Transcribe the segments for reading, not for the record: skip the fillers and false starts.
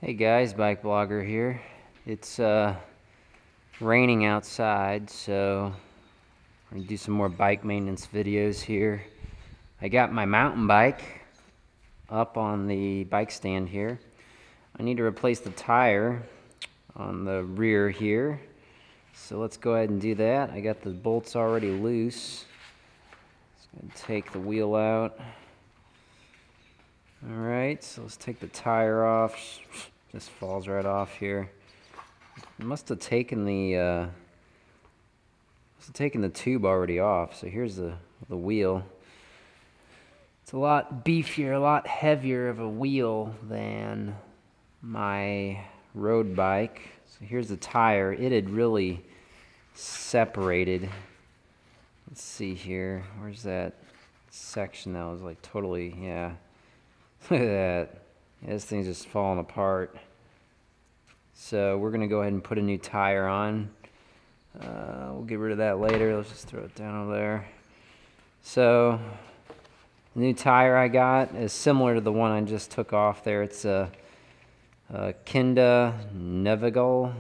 Hey guys, BikeBlogger here. It's raining outside, so I'm going to do some more bike maintenance videos here. I got my mountain bike up on the bike stand here. I need to replace the tire on the rear here. So let's go ahead and do that. I got the bolts already loose. Just going to take the wheel out. Alright, so let's take the tire off. Just falls right off here. It must have taken the tube already off. So here's the wheel. It's a lot beefier, a lot heavier of a wheel than my road bike. So here's the tire. It had really separated. Let's see here. Where's that section that was like totally, yeah. Look at that. Yeah, this thing's just falling apart. So we're going to go ahead and put a new tire on. We'll get rid of that later. Let's just throw it down over there. So the new tire I got is similar to the one I just took off there. It's a Kenda Nevegal. I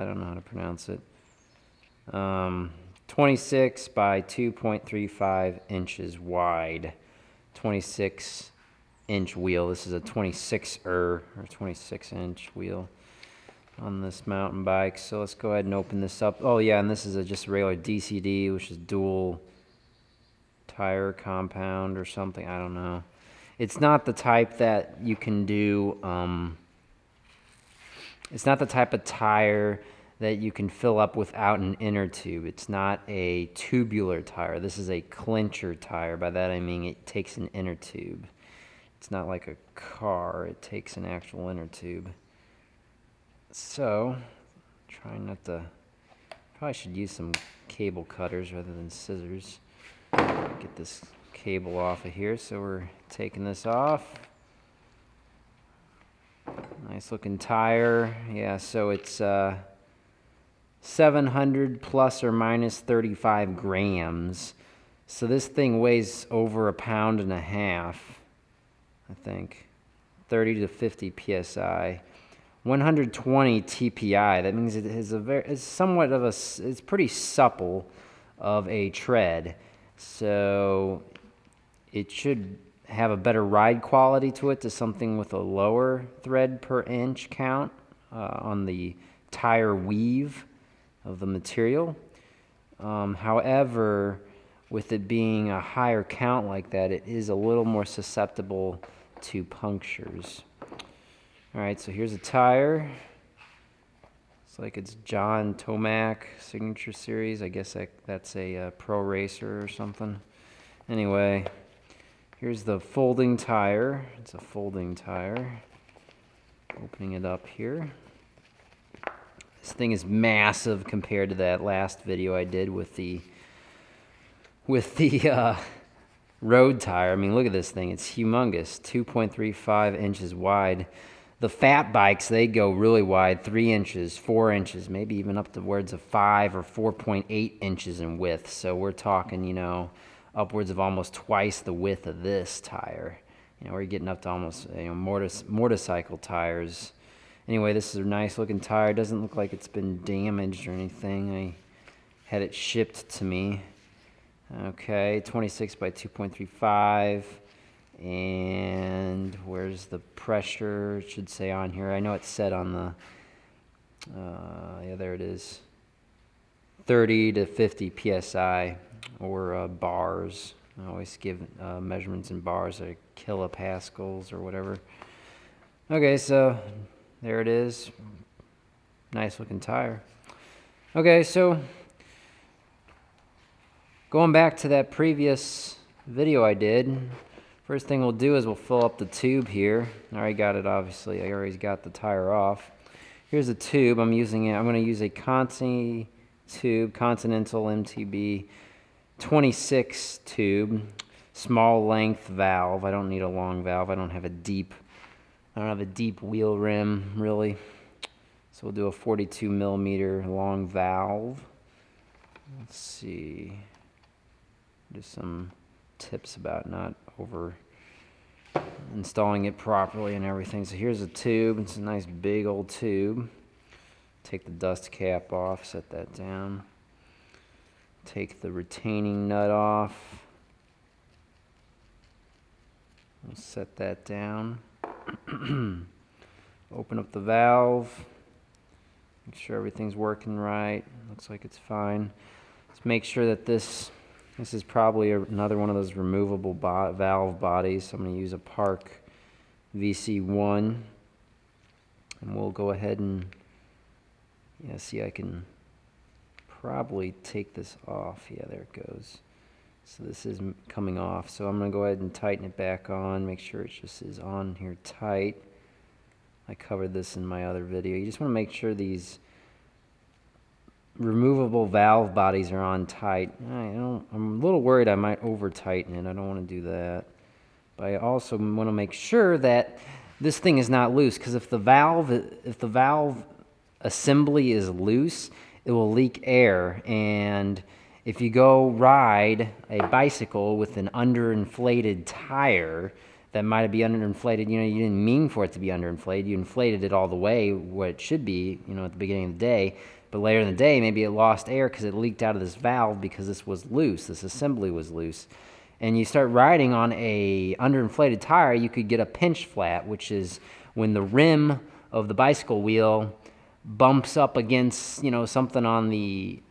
don't know how to pronounce it. 26 by 2.35 inches wide. 26-inch wheel. This is a 26-inch wheel on this mountain bike. So let's go ahead and open this up. Oh yeah, and this is just a regular DCD, which is dual tire compound or something. I don't know. It's not the type that you can do. It's not the type of tire that you can fill up without an inner tube. It's not a tubular tire. This is a clincher tire. By that I mean it takes an inner tube. It's not like a car. It takes an actual inner tube. So, trying not to... Probably should use some cable cutters rather than scissors. Get this cable off of here. So we're taking this off. Nice looking tire. Yeah, so it's 700 plus or minus 35 grams. So this thing weighs over 1.5 pounds, I think. 30 to 50 psi. 120 TPI. That means it is it's pretty supple of a tread. So it should have a better ride quality to it to something with a lower thread per inch count on the tire weave of the material. However, with it being a higher count like that, it is a little more susceptible to punctures. Alright, so here's a tire. It's like it's John Tomac Signature Series. I guess that's a pro racer or something. Anyway, here's the folding tire. It's a folding tire. Opening it up here. This thing is massive compared to that last video I did with the road tire. I mean, look at this thing. It's humongous. 2.35 inches wide. The fat bikes, they go really wide, 3 inches, 4 inches, maybe even up towards of 5 or 4.8 inches in width. So we're talking, you know, upwards of almost twice the width of this tire. You know, we're getting up to almost, you know, motorcycle tires. Anyway, this is a nice looking tire. It doesn't look like it's been damaged or anything. I had it shipped to me. Okay, 26 by 2.35. And where's the pressure? It should say on here. I know it's set on the, yeah, there it is. 30 to 50 psi or bars. I always give measurements in bars, or kilopascals or whatever. Okay, so there it is. Nice looking tire. Okay, so going back to that previous video I did, first thing we'll do is we'll fill up the tube here. I already got it, obviously. I already got the tire off. Here's a tube. I'm going to use a Continental MTB 26 tube, small length valve. I don't need a long valve. I don't have a deep wheel rim, really. So we'll do a 42 millimeter long valve. Let's see. Just some tips about not over installing it properly and everything. So here's a tube. It's a nice big old tube. Take the dust cap off, set that down. Take the retaining nut off. We'll set that down. Open up the valve. Make sure everything's working right. Looks like it's fine. Let's make sure that this is probably another one of those removable valve bodies. So I'm going to use a Park VC1. And we'll go ahead and, yeah, see, I can probably take this off. Yeah, there it goes. So this is coming off. So I'm going to go ahead and tighten it back on. Make sure it just is on here tight. I covered this in my other video. You just want to make sure these removable valve bodies are on tight. I'm a little worried I might over tighten it. I don't want to do that. But I also want to make sure that this thing is not loose, because if the valve assembly is loose, it will leak air. And if you go ride a bicycle with an underinflated tire that might be underinflated, you didn't mean for it to be underinflated. You inflated it all the way what it should be, at the beginning of the day. But later in the day, maybe it lost air because it leaked out of this valve because this was loose. This assembly was loose. And you start riding on a underinflated tire, you could get a pinch flat, which is when the rim of the bicycle wheel bumps up against, something on the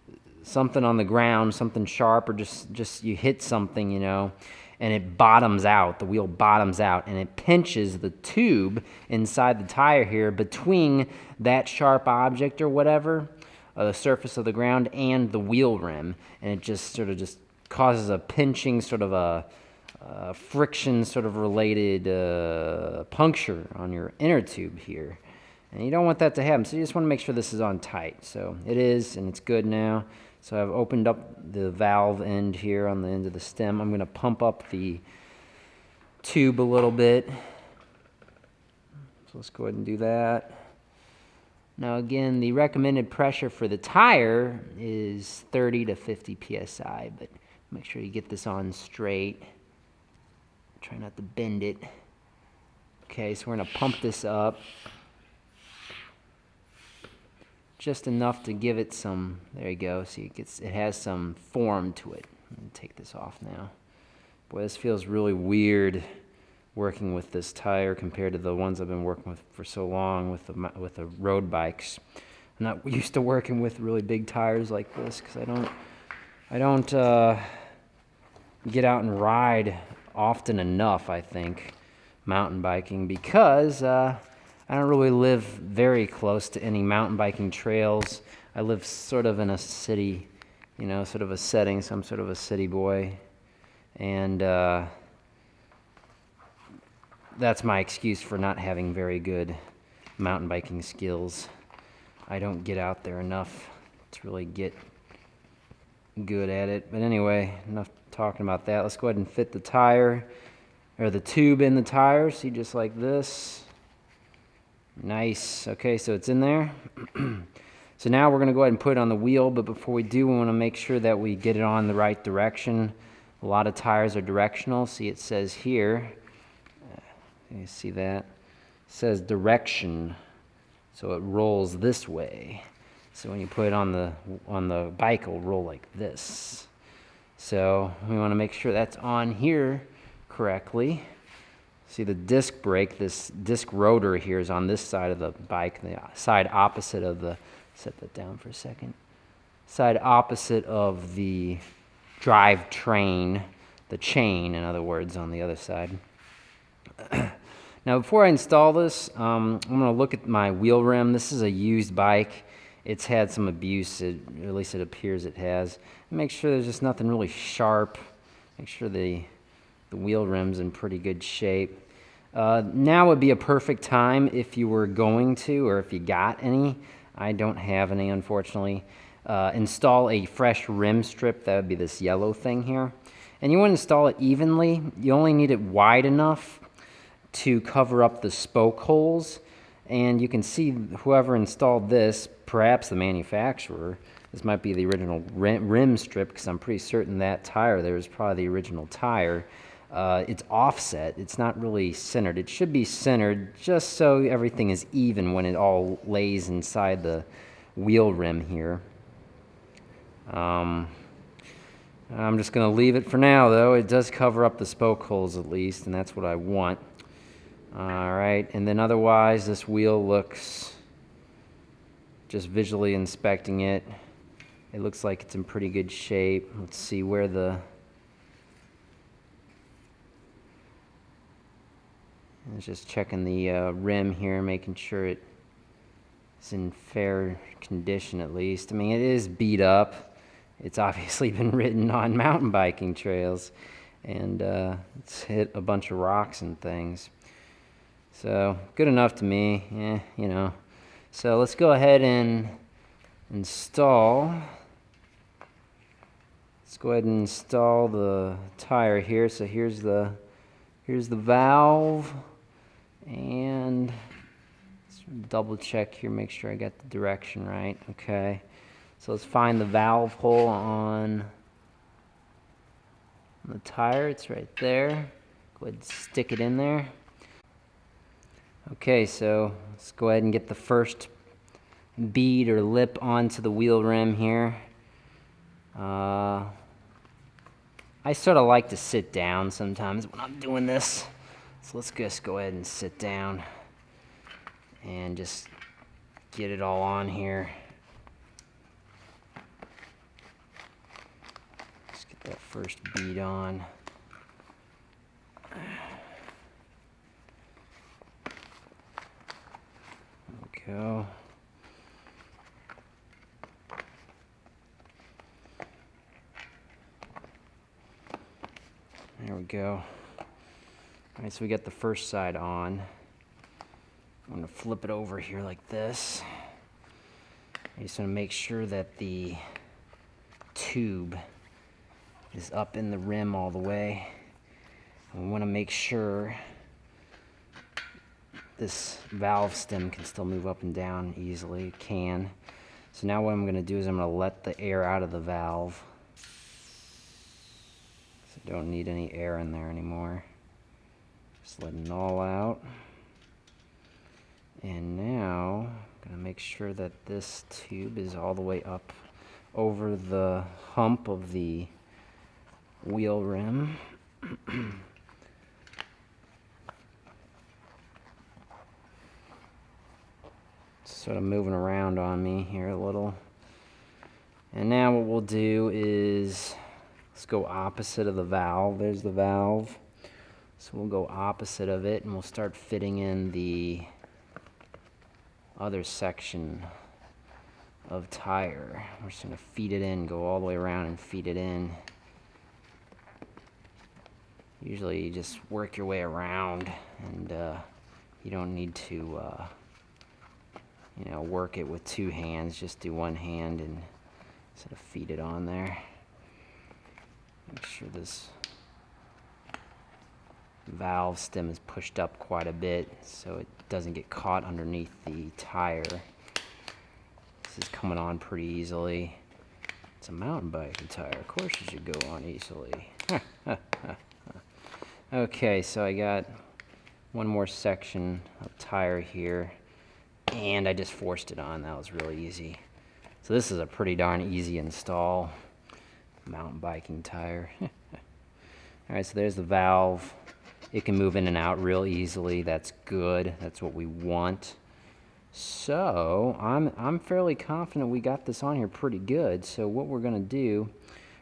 ground, something sharp, or just you hit something, and it bottoms out. The wheel bottoms out, and it pinches the tube inside the tire here between that sharp object or whatever, the surface of the ground, and the wheel rim, and it just sort of causes a pinching, sort of a friction sort of related puncture on your inner tube here. And you don't want that to happen, so you just want to make sure this is on tight. So it is, and it's good now. So I've opened up the valve end here on the end of the stem. I'm going to pump up the tube a little bit. So let's go ahead and do that. Now again, the recommended pressure for the tire is 30 to 50 psi, but make sure you get this on straight. Try not to bend it. Okay, so we're going to pump this up just enough to give it some, there you go, see it has some form to it. Let me take this off now. Boy, this feels really weird working with this tire compared to the ones I've been working with for so long with the road bikes. I'm not used to working with really big tires like this because I don't get out and ride often enough, I think, mountain biking, because I don't really live very close to any mountain biking trails. I live sort of in a city, sort of a setting, so I'm sort of a city boy. And that's my excuse for not having very good mountain biking skills. I don't get out there enough to really get good at it. But anyway, enough talking about that. Let's go ahead and fit the tire, or the tube in the tire. See, just like this. Nice. Okay, so it's in there. So now we're going to go ahead and put it on the wheel, but before we do, we want to make sure that we get it on the right direction. A lot of tires are directional. See, it says here, you see that? It says direction, so it rolls this way. So when you put it on the bike, it'll roll like this. So we want to make sure that's on here correctly. See, the disc brake, this disc rotor here is on this side of the bike, the side opposite of the, set that down for a second, side opposite of the drive train, the chain, in other words, on the other side. Now, before I install this, I'm going to look at my wheel rim. This is a used bike. It's had some abuse, at least it appears it has. Make sure there's just nothing really sharp. Make sure the wheel rim's in pretty good shape. Now would be a perfect time if you were going to, or if you got any, I don't have any unfortunately, install a fresh rim strip. That would be this yellow thing here. And you want to install it evenly. You only need it wide enough to cover up the spoke holes. And you can see whoever installed this, perhaps the manufacturer, this might be the original rim strip, because I'm pretty certain that tire there is probably the original tire. it's offset. It's not really centered. It should be centered just so everything is even when it all lays inside the wheel rim here. I'm just going to leave it for now, though. It does cover up the spoke holes at least, and that's what I want. Alright, and then otherwise this wheel looks, just visually inspecting it, it looks like it's in pretty good shape. Let's see where the... I was just checking the rim here, making sure it's in fair condition at least. I mean, it is beat up. It's obviously been ridden on mountain biking trails, and it's hit a bunch of rocks and things. So, good enough to me, you know. So let's go ahead and install. Let's go ahead and install the tire here. So here's the valve. And let's double check here, make sure I got the direction right. Okay, so let's find the valve hole on the tire. It's right there. Go ahead and stick it in there. Okay, so let's go ahead and get the first bead or lip onto the wheel rim here. I sort of like to sit down sometimes when I'm doing this. So let's just go ahead and sit down and just get it all on here. Let's get that first bead on. There we go. There we go. All right, so we got the first side on. I'm going to flip it over here like this. I just want to make sure that the tube is up in the rim all the way. And we want to make sure this valve stem can still move up and down easily. It can. So now what I'm going to do is I'm going to let the air out of the valve. So I don't need any air in there anymore. Just letting it all out. And now I'm going to make sure that this tube is all the way up over the hump of the wheel rim. Sort of moving around on me here a little. And now what we'll do is let's go opposite of the valve. There's the valve. So we'll go opposite of it and we'll start fitting in the other section of tire. We're just going to feed it in, go all the way around and feed it in. Usually you just work your way around and you don't need to you know, work it with two hands. Just do one hand and sort of feed it on there. Make sure this valve stem is pushed up quite a bit so it doesn't get caught underneath the tire. This is coming on pretty easily. It's a mountain biking tire. Of course it should go on easily. Okay, so I got one more section of tire here. And I just forced it on. That was really easy. So this is a pretty darn easy install. Mountain biking tire. Alright, so there's the valve. It can move in and out real easily. That's good. That's what we want. So I'm fairly confident we got this on here pretty good. So what we're going to do,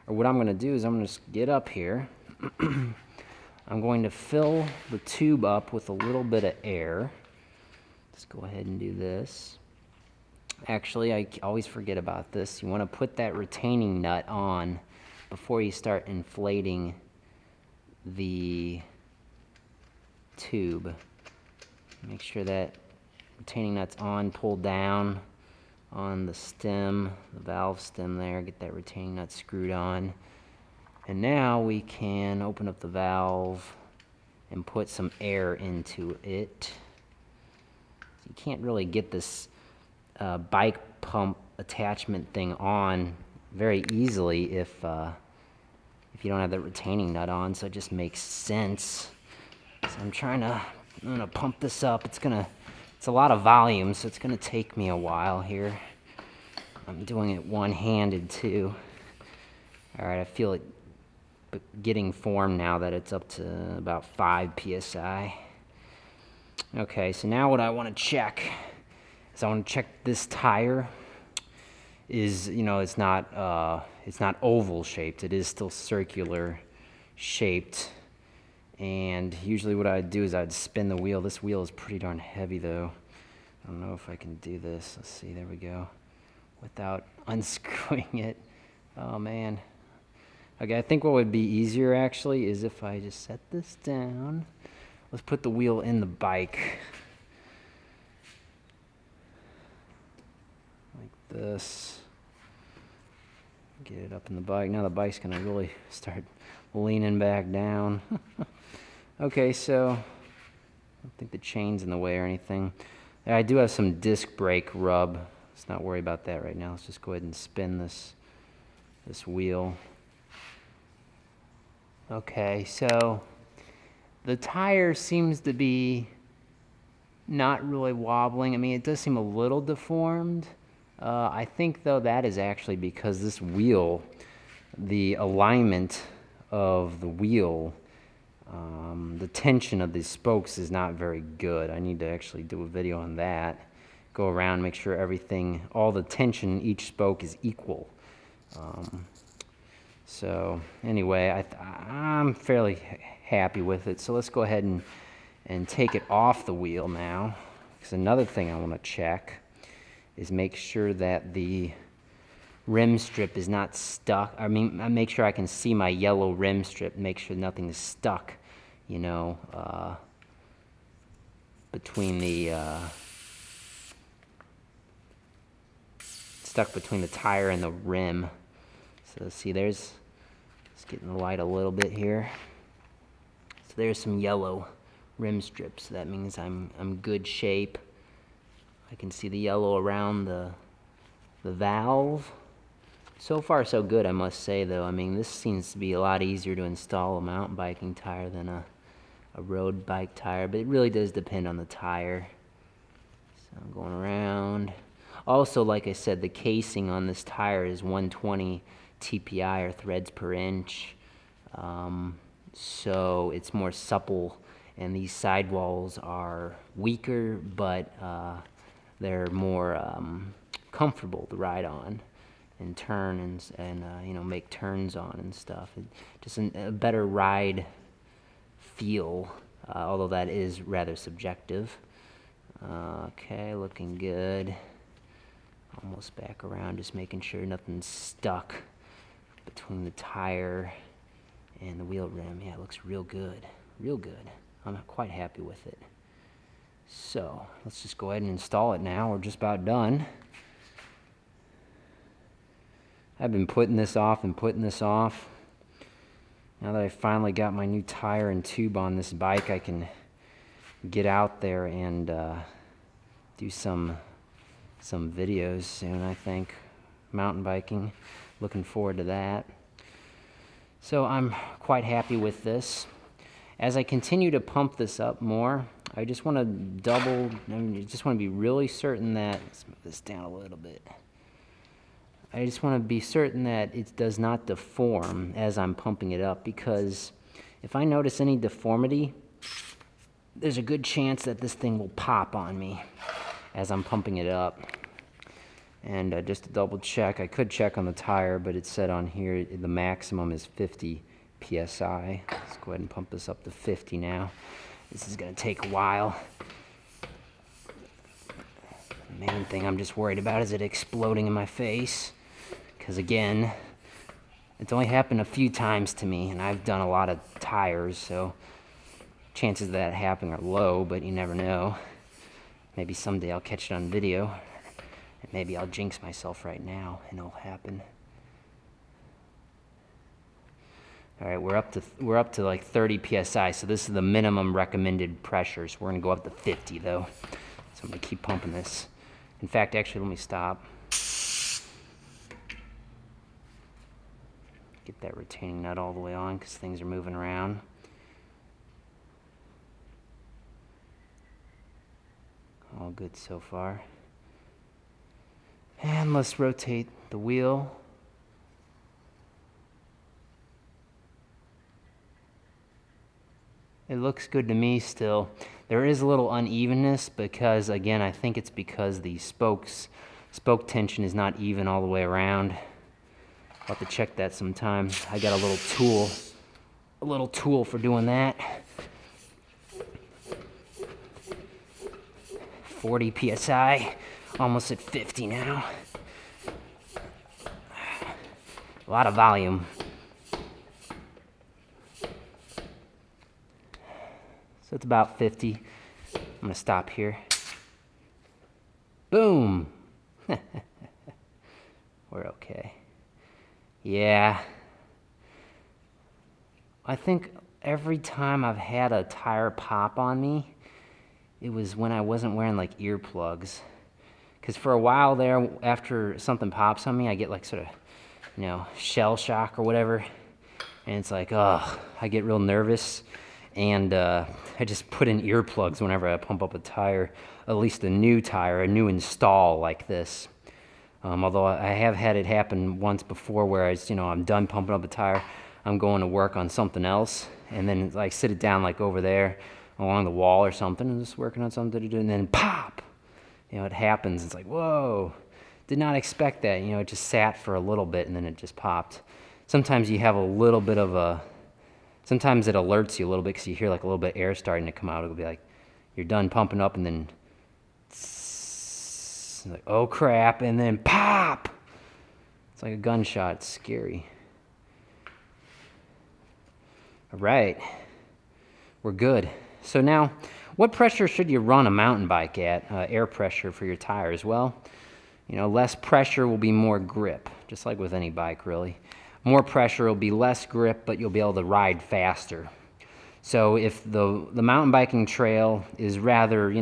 or what I'm going to do is I'm going to get up here. I'm going to fill the tube up with a little bit of air. Let's go ahead and do this. Actually, I always forget about this. You want to put that retaining nut on before you start inflating the tube. Make sure that retaining nut's on, pull down on the stem, the valve stem there, get that retaining nut screwed on. And now we can open up the valve and put some air into it. You can't really get this bike pump attachment thing on very easily if if you don't have the retaining nut on, so it just makes sense. So I'm gonna pump this up. It's a lot of volume, so it's gonna take me a while here. I'm doing it one-handed too. All right, I feel it getting form now that it's up to about 5 psi. Okay, so now what I want to check is I want to check this tire is, it's not oval shaped. It is still circular shaped. And usually what I'd do is I'd spin the wheel. This wheel is pretty darn heavy though. I don't know if I can do this. Let's see, there we go. Without unscrewing it. Oh man. Okay, I think what would be easier actually is if I just set this down. Let's put the wheel in the bike. Like this. Get it up in the bike. Now the bike's gonna really start leaning back down. Okay, so I don't think the chain's in the way or anything. I do have some disc brake rub. Let's not worry about that right now. Let's just go ahead and spin this wheel. Okay, so the tire seems to be not really wobbling. I mean, it does seem a little deformed. I think, though, that is actually because this wheel, the alignment of the wheel, the tension of these spokes is not very good. I need to actually do a video on that. Go around, make sure everything, all the tension in each spoke is equal. So anyway, I'm fairly happy with it. So let's go ahead and take it off the wheel now. Because another thing I want to check is make sure that the rim strip is not stuck. I mean, I make sure I can see my yellow rim strip, make sure nothing is stuck, between the tire and the rim. So see, let's get in the light a little bit here. So there's some yellow rim strips. So that means I'm good shape. I can see the yellow around the valve. So far so good, I must say though. I mean, this seems to be a lot easier to install a mountain biking tire than a road bike tire, but it really does depend on the tire. So I'm going around. Also, like I said, the casing on this tire is 120 TPI or threads per inch. So it's more supple, and these sidewalls are weaker, but they're more comfortable to ride on and turn and make turns on and stuff. Just a better ride feel, although that is rather subjective. Okay, looking good. Almost back around, just making sure nothing's stuck between the tire and the wheel rim. Yeah, it looks real good. Real good. I'm quite happy with it. So, let's just go ahead and install it now. We're just about done. I've been putting this off and putting this off. Now that I finally got my new tire and tube on this bike, I can get out there and do some videos soon, I think. Mountain biking. Looking forward to that. So I'm quite happy with this. As I continue to pump this up more, I just want to be really certain that, let's move this down a little bit. I just want to be certain that it does not deform as I'm pumping it up, because if I notice any deformity, there's a good chance that this thing will pop on me as I'm pumping it up. And just to double check, I could check on the tire, but it said on here the maximum is 50 psi. Let's go ahead and pump this up to 50 now. This is going to take a while. The main thing I'm just worried about is it exploding in my face. Because again, it's only happened a few times to me, and I've done a lot of tires, so chances of that happening are low, but you never know. Maybe someday I'll catch it on video, and maybe I'll jinx myself right now, and it'll happen. All right, we're up to like 30 psi, so this is the minimum recommended pressure. So we're gonna go up to 50 though. So I'm gonna keep pumping this. In fact, actually, let me stop. Get get that retaining nut all the way on because things are moving around. All good so far. And let's rotate the wheel. It looks good to me still. There is a little unevenness because, again, I think it's because the spoke tension is not even all the way around. I'll have to check that sometime. I got a little tool for doing that. 40 PSI, almost at 50 now. A lot of volume. So it's about 50. I'm gonna stop here. Boom! We're okay. Yeah. I think every time I've had a tire pop on me, it was when I wasn't wearing like earplugs. Because for a while there, after something pops on me, I get like sort of, you know, shell shock or whatever. And it's like, oh, I get real nervous. And I just put in earplugs whenever I pump up a tire, at least a new tire, a new install like this. Although I have had it happen once before where I'm done pumping up a tire, I'm going to work on something else, and then like sit it down like over there along the wall or something, and just working on something to do, and then pop! It happens. It's like, whoa, did not expect that. It just sat for a little bit, and then it just popped. Sometimes you have a little bit of a, sometimes it alerts you a little bit because you hear like a little bit of air starting to come out. It'll be like, you're done pumping up, and then like, oh crap, and then pop! It's like a gunshot. It's scary. All right, we're good. So now, what pressure should you run a mountain bike at, air pressure for your tires? Well, less pressure will be more grip, just like with any bike, really. More pressure will be less grip, but you'll be able to ride faster. So if the mountain biking trail is rather,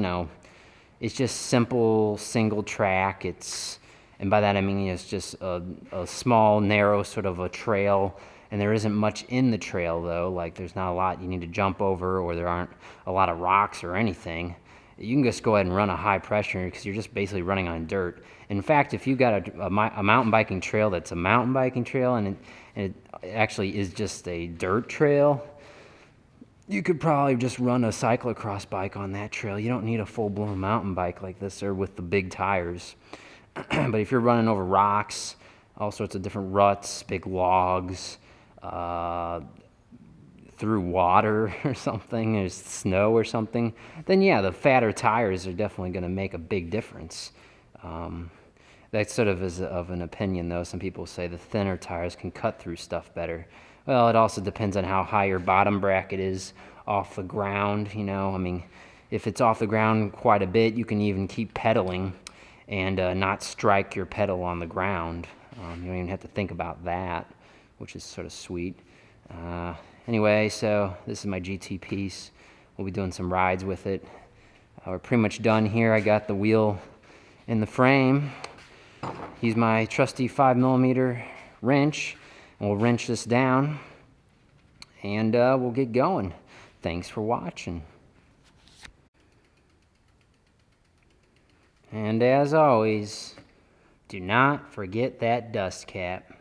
it's just simple single track, and by that I mean it's just a small, narrow sort of a trail, and there isn't much in the trail though, like there's not a lot you need to jump over, or there aren't a lot of rocks or anything. You can just go ahead and run a high pressure because you're just basically running on dirt. In fact, if you've got a mountain biking trail that's a mountain biking trail and it actually is just a dirt trail, you could probably just run a cyclocross bike on that trail. You don't need a full-blown mountain bike like this or with the big tires. But if you're running over rocks, all sorts of different ruts, big logs, through water or something, or snow or something, then yeah, the fatter tires are definitely going to make a big difference. That sort of is of an opinion, though. Some people say the thinner tires can cut through stuff better. Well, it also depends on how high your bottom bracket is off the ground, I mean, if it's off the ground quite a bit, you can even keep pedaling and not strike your pedal on the ground. You don't even have to think about that, which is sort of sweet. Anyway, so this is my GT piece. We'll be doing some rides with it. We're pretty much done here. I got the wheel in the frame. Use my trusty 5mm wrench, and we'll wrench this down, and we'll get going. Thanks for watching. And as always, do not forget that dust cap.